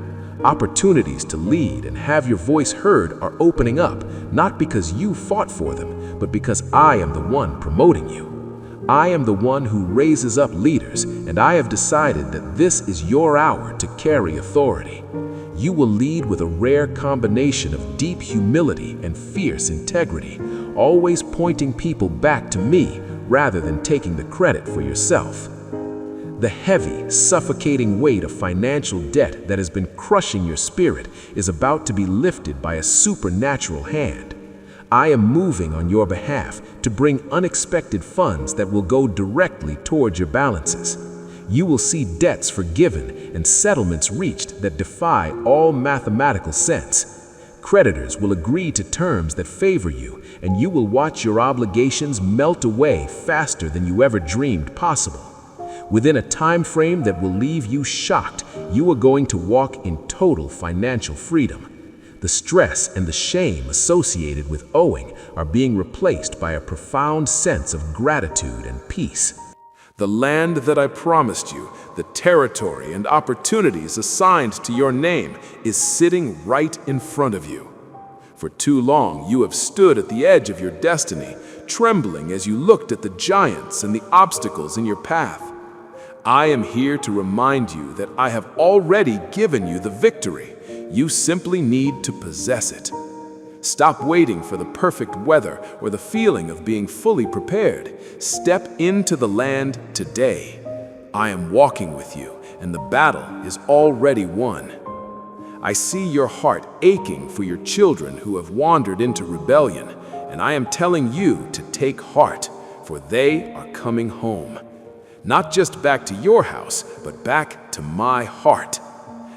Opportunities to lead and have your voice heard are opening up, not because you fought for them, but because I am the one promoting you. I am the one who raises up leaders, and I have decided that this is your hour to carry authority. You will lead with a rare combination of deep humility and fierce integrity, always pointing people back to me rather than taking the credit for yourself. The heavy, suffocating weight of financial debt that has been crushing your spirit is about to be lifted by a supernatural hand. I am moving on your behalf to bring unexpected funds that will go directly towards your balances. You will see debts forgiven and settlements reached that defy all mathematical sense. Creditors will agree to terms that favor you, and you will watch your obligations melt away faster than you ever dreamed possible. Within a time frame that will leave you shocked, you are going to walk in total financial freedom. The stress and the shame associated with owing are being replaced by a profound sense of gratitude and peace. The land that I promised you, the territory and opportunities assigned to your name, is sitting right in front of you. For too long, you have stood at the edge of your destiny, trembling as you looked at the giants and the obstacles in your path. I am here to remind you that I have already given you the victory. You simply need to possess it. Stop waiting for the perfect weather or the feeling of being fully prepared. Step into the land today. I am walking with you, and the battle is already won. I see your heart aching for your children who have wandered into rebellion, and I am telling you to take heart, for they are coming home. Not just back to your house, but back to my heart.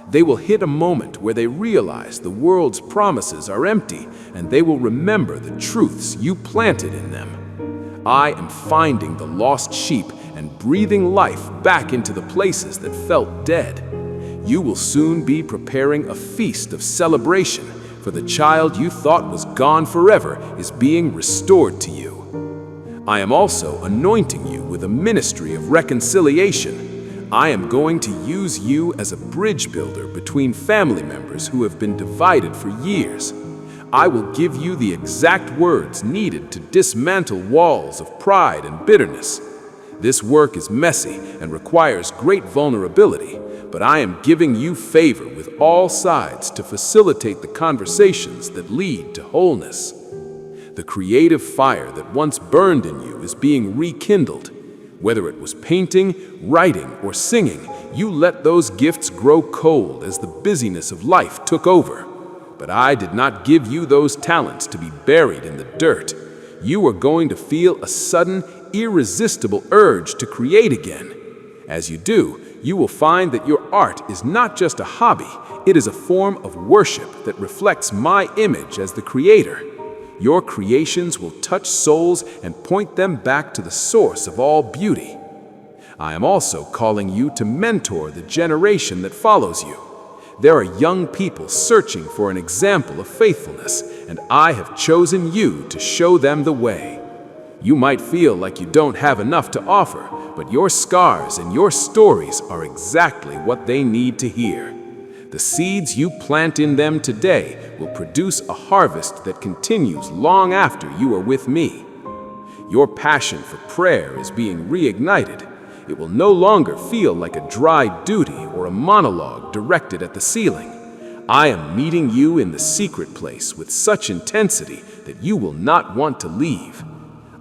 They will hit a moment where they realize the world's promises are empty, and they will remember the truths you planted in them. I am finding the lost sheep and breathing life back into the places that felt dead. You will soon be preparing a feast of celebration, for the child you thought was gone forever is being restored to you. I am also anointing you with a ministry of reconciliation. I am going to use you as a bridge builder between family members who have been divided for years. I will give you the exact words needed to dismantle walls of pride and bitterness. This work is messy and requires great vulnerability, but I am giving you favor with all sides to facilitate the conversations that lead to wholeness. The creative fire that once burned in you is being rekindled. Whether it was painting, writing, or singing, you let those gifts grow cold as the busyness of life took over. But I did not give you those talents to be buried in the dirt. You are going to feel a sudden, irresistible urge to create again. As you do, you will find that your art is not just a hobby, it is a form of worship that reflects my image as the creator. Your creations will touch souls and point them back to the source of all beauty. I am also calling you to mentor the generation that follows you. There are young people searching for an example of faithfulness, and I have chosen you to show them the way. You might feel like you don't have enough to offer, but your scars and your stories are exactly what they need to hear. The seeds you plant in them today will produce a harvest that continues long after you are with me. Your passion for prayer is being reignited. It will no longer feel like a dry duty or a monologue directed at the ceiling. I am meeting you in the secret place with such intensity that you will not want to leave.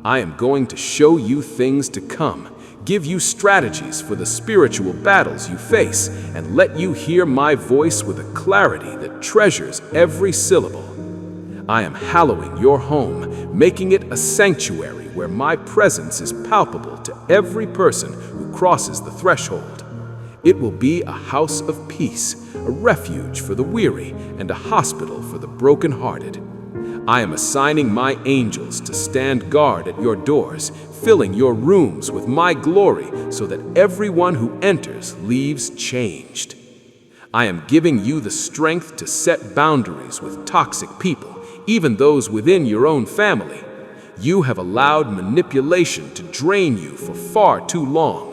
I am going to show you things to come, give you strategies for the spiritual battles you face, and let you hear my voice with a clarity that treasures every syllable. I am hallowing your home, making it a sanctuary where my presence is palpable to every person who crosses the threshold. It will be a house of peace, a refuge for the weary, and a hospital for the brokenhearted. I am assigning my angels to stand guard at your doors, filling your rooms with my glory so that everyone who enters leaves changed. I am giving you the strength to set boundaries with toxic people, even those within your own family. You have allowed manipulation to drain you for far too long.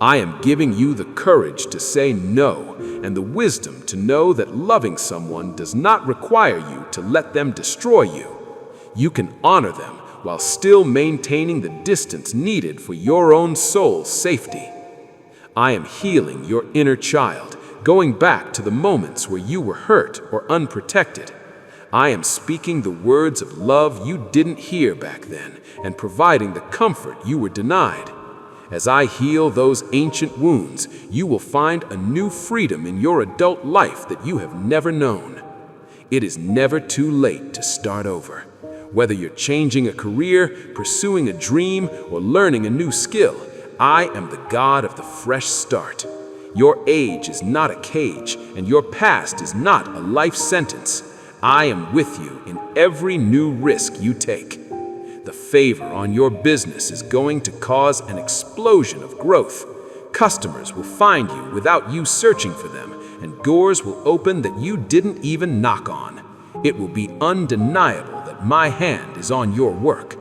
I am giving you the courage to say no and the wisdom to know that loving someone does not require you to let them destroy you. You can honor them while still maintaining the distance needed for your own soul's safety. I am healing your inner child, going back to the moments where you were hurt or unprotected. I am speaking the words of love you didn't hear back then and providing the comfort you were denied. As I heal those ancient wounds, you will find a new freedom in your adult life that you have never known. It is never too late to start over. Whether you're changing a career, pursuing a dream, or learning a new skill, I am the God of the fresh start. Your age is not a cage, and your past is not a life sentence. I am with you in every new risk you take. The favor on your business is going to cause an explosion of growth. Customers will find you without you searching for them, and doors will open that you didn't even knock on. It will be undeniable that my hand is on your work.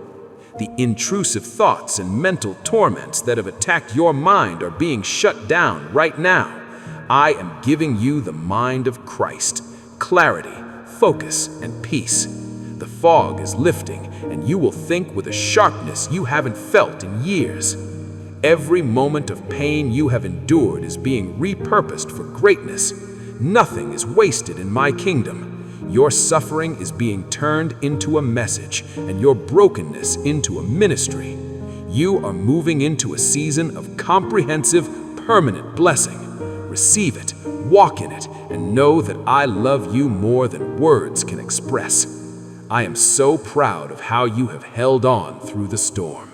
The intrusive thoughts and mental torments that have attacked your mind are being shut down right now. I am giving you the mind of Christ, clarity, focus, and peace. The fog is lifting, and you will think with a sharpness you haven't felt in years. Every moment of pain you have endured is being repurposed for greatness. Nothing is wasted in my kingdom. Your suffering is being turned into a message, and your brokenness into a ministry. You are moving into a season of comprehensive, permanent blessing. Receive it, walk in it, and know that I love you more than words can express. I am so proud of how you have held on through the storm.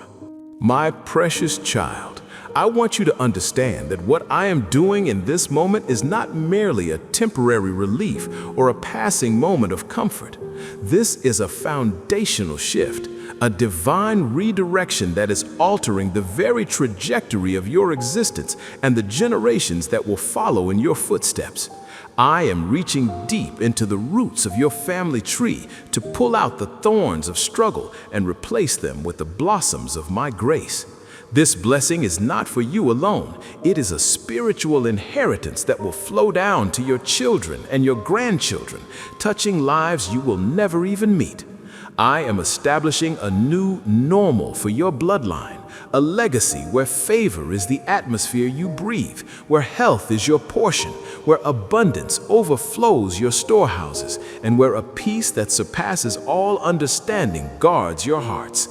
My precious child, I want you to understand that what I am doing in this moment is not merely a temporary relief or a passing moment of comfort. This is a foundational shift, a divine redirection that is altering the very trajectory of your existence and the generations that will follow in your footsteps. I am reaching deep into the roots of your family tree to pull out the thorns of struggle and replace them with the blossoms of my grace. This blessing is not for you alone. It is a spiritual inheritance that will flow down to your children and your grandchildren, touching lives you will never even meet. I am establishing a new normal for your bloodline, a legacy where favor is the atmosphere you breathe, where health is your portion, where abundance overflows your storehouses, and where a peace that surpasses all understanding guards your hearts.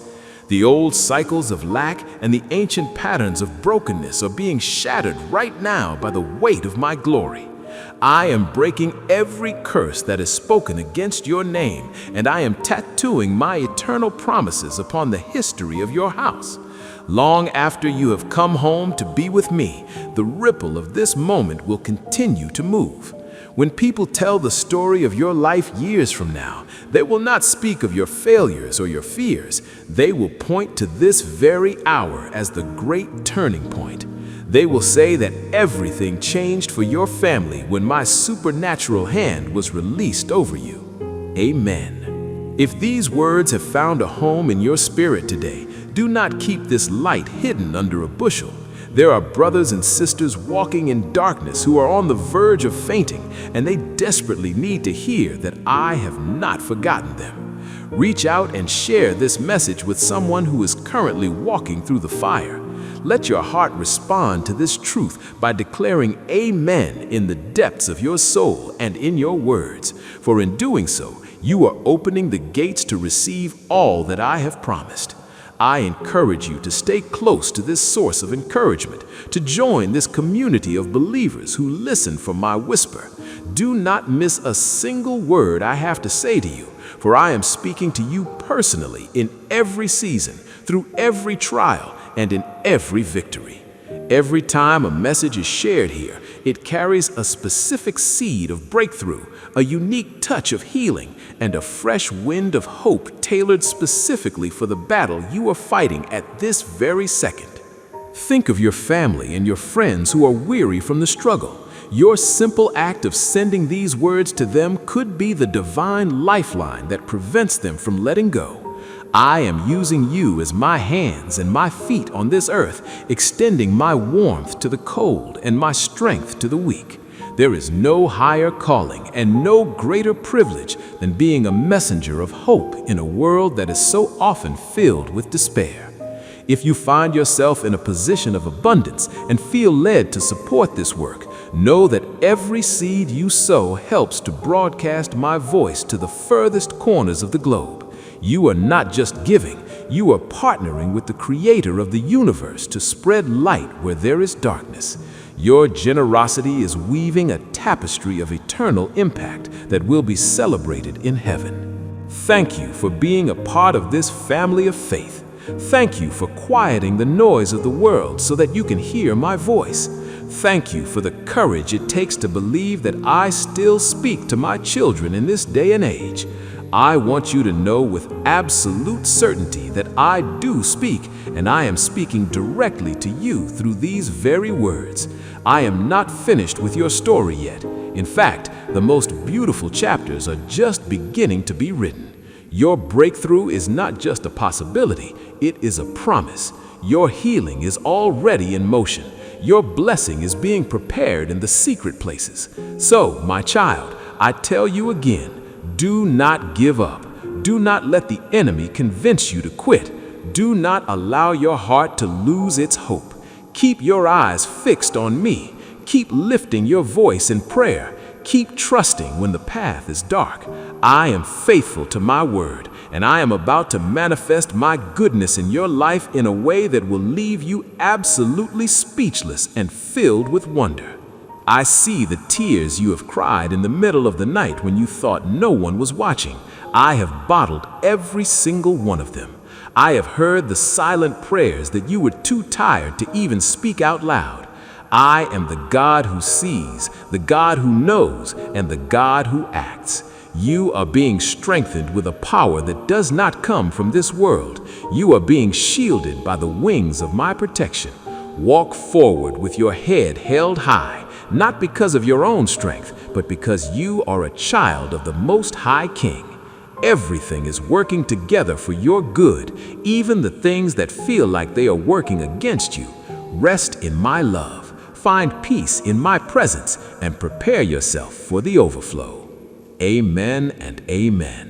The old cycles of lack and the ancient patterns of brokenness are being shattered right now by the weight of my glory. I am breaking every curse that is spoken against your name, and I am tattooing my eternal promises upon the history of your house. Long after you have come home to be with me, the ripple of this moment will continue to move. When people tell the story of your life years from now, they will not speak of your failures or your fears. They will point to this very hour as the great turning point. They will say that everything changed for your family when my supernatural hand was released over you. Amen. If these words have found a home in your spirit today, do not keep this light hidden under a bushel. There are brothers and sisters walking in darkness who are on the verge of fainting, and they desperately need to hear that I have not forgotten them. Reach out and share this message with someone who is currently walking through the fire. Let your heart respond to this truth by declaring amen in the depths of your soul and in your words, for in doing so, you are opening the gates to receive all that I have promised. I encourage you to stay close to this source of encouragement, to join this community of believers who listen for my whisper. Do not miss a single word I have to say to you, for I am speaking to you personally in every season, through every trial, and in every victory. Every time a message is shared here, it carries a specific seed of breakthrough, a unique touch of healing, and a fresh wind of hope tailored specifically for the battle you are fighting at this very second. Think of your family and your friends who are weary from the struggle. Your simple act of sending these words to them could be the divine lifeline that prevents them from letting go. I am using you as my hands and my feet on this earth, extending my warmth to the cold and my strength to the weak. There is no higher calling and no greater privilege than being a messenger of hope in a world that is so often filled with despair. If you find yourself in a position of abundance and feel led to support this work, know that every seed you sow helps to broadcast my voice to the furthest corners of the globe. You are not just giving, you are partnering with the Creator of the universe to spread light where there is darkness. Your generosity is weaving a tapestry of eternal impact that will be celebrated in heaven. Thank you for being a part of this family of faith. Thank you for quieting the noise of the world so that you can hear my voice. Thank you for the courage it takes to believe that I still speak to my children in this day and age. I want you to know with absolute certainty that I do speak, and I am speaking directly to you through these very words. I am not finished with your story yet. In fact, the most beautiful chapters are just beginning to be written. Your breakthrough is not just a possibility, it is a promise. Your healing is already in motion. Your blessing is being prepared in the secret places. So, my child, I tell you again, do not give up. Do not let the enemy convince you to quit. Do not allow your heart to lose its hope. Keep your eyes fixed on me. Keep lifting your voice in prayer. Keep trusting when the path is dark. I am faithful to my word, and I am about to manifest my goodness in your life in a way that will leave you absolutely speechless and filled with wonder. I see the tears you have cried in the middle of the night when you thought no one was watching. I have bottled every single one of them. I have heard the silent prayers that you were too tired to even speak out loud. I am the God who sees, the God who knows, and the God who acts. You are being strengthened with a power that does not come from this world. You are being shielded by the wings of my protection. Walk forward with your head held high. not because of your own strength, but because you are a child of the Most High King. Everything is working together for your good, even the things that feel like they are working against you. Rest in my love, find peace in my presence, and prepare yourself for the overflow. Amen and amen.